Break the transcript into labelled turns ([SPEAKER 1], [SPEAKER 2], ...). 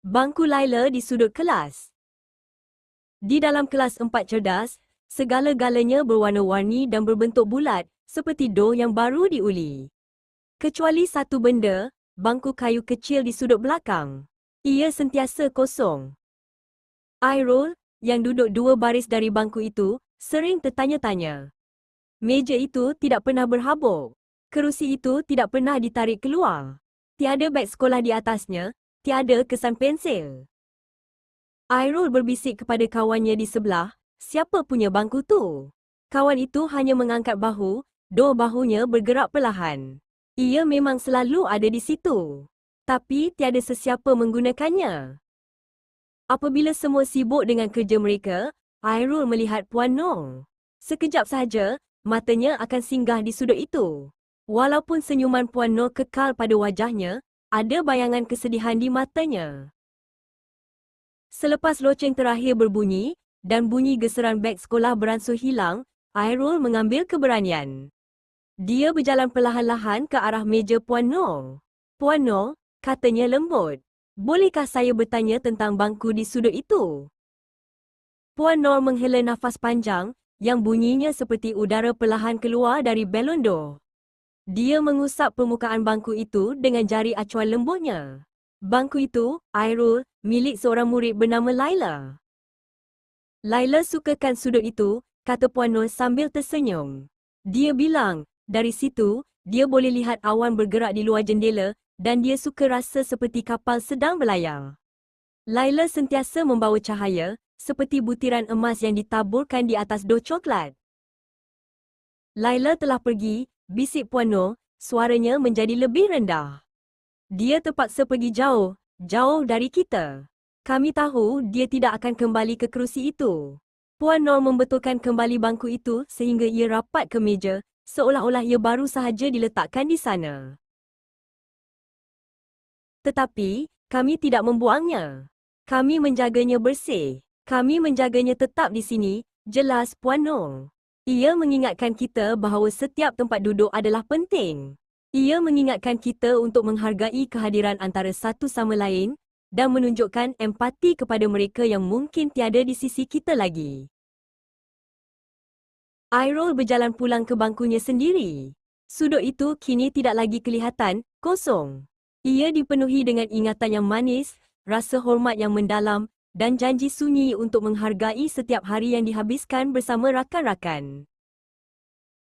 [SPEAKER 1] Bangku Laila di sudut kelas. Di dalam kelas 4 cerdas, segala-galanya berwarna-warni dan berbentuk bulat, seperti doh yang baru diuli. Kecuali satu benda, bangku kayu kecil di sudut belakang. Ia sentiasa kosong. Airul, yang duduk dua baris dari bangku itu, sering tertanya-tanya. Meja itu tidak pernah berhabuk. Kerusi itu tidak pernah ditarik keluar. Tiada beg sekolah di atasnya, tiada kesan pensil. Airul berbisik kepada kawannya di sebelah, siapa punya bangku tu? Kawan itu hanya mengangkat bahu, dua bahunya bergerak perlahan. Ia memang selalu ada di situ. Tapi tiada sesiapa menggunakannya. Apabila semua sibuk dengan kerja mereka, Airul melihat Puan Noh. Sekejap sahaja, matanya akan singgah di sudut itu. Walaupun senyuman Puan Noh kekal pada wajahnya, ada bayangan kesedihan di matanya. Selepas loceng terakhir berbunyi, dan bunyi geseran beg sekolah beransur hilang, Airul mengambil keberanian. Dia berjalan perlahan-lahan ke arah meja Puan Noh. Puan Noh, katanya lembut. Bolehkah saya bertanya tentang bangku di sudut itu? Puan Noh menghela nafas panjang, yang bunyinya seperti udara perlahan keluar dari belon doh. Dia mengusap permukaan bangku itu dengan jari acuan lembutnya. Bangku itu, Airul, milik seorang murid bernama Laila. Laila sukakan sudut itu, kata Puan Noh sambil tersenyum. Dia bilang, dari situ, dia boleh lihat awan bergerak di luar jendela dan dia suka rasa seperti kapal sedang berlayar. Laila sentiasa membawa cahaya, seperti butiran emas yang ditaburkan di atas doh coklat. Laila telah pergi, bisik Puan Noh, suaranya menjadi lebih rendah. Dia terpaksa pergi jauh, jauh dari kita. Kami tahu dia tidak akan kembali ke kerusi itu. Puan Noh membetulkan kembali bangku itu sehingga ia rapat ke meja, seolah-olah ia baru sahaja diletakkan di sana. Tetapi, kami tidak membuangnya. Kami menjaganya bersih. Kami menjaganya tetap di sini, jelas Puan Noh. Ia mengingatkan kita bahawa setiap tempat duduk adalah penting. Ia mengingatkan kita untuk menghargai kehadiran antara satu sama lain dan menunjukkan empati kepada mereka yang mungkin tiada di sisi kita lagi. Airul berjalan pulang ke bangkunya sendiri. Sudut itu kini tidak lagi kelihatan, kosong. Ia dipenuhi dengan ingatan yang manis, rasa hormat yang mendalam dan janji sunyi untuk menghargai setiap hari yang dihabiskan bersama rakan-rakan.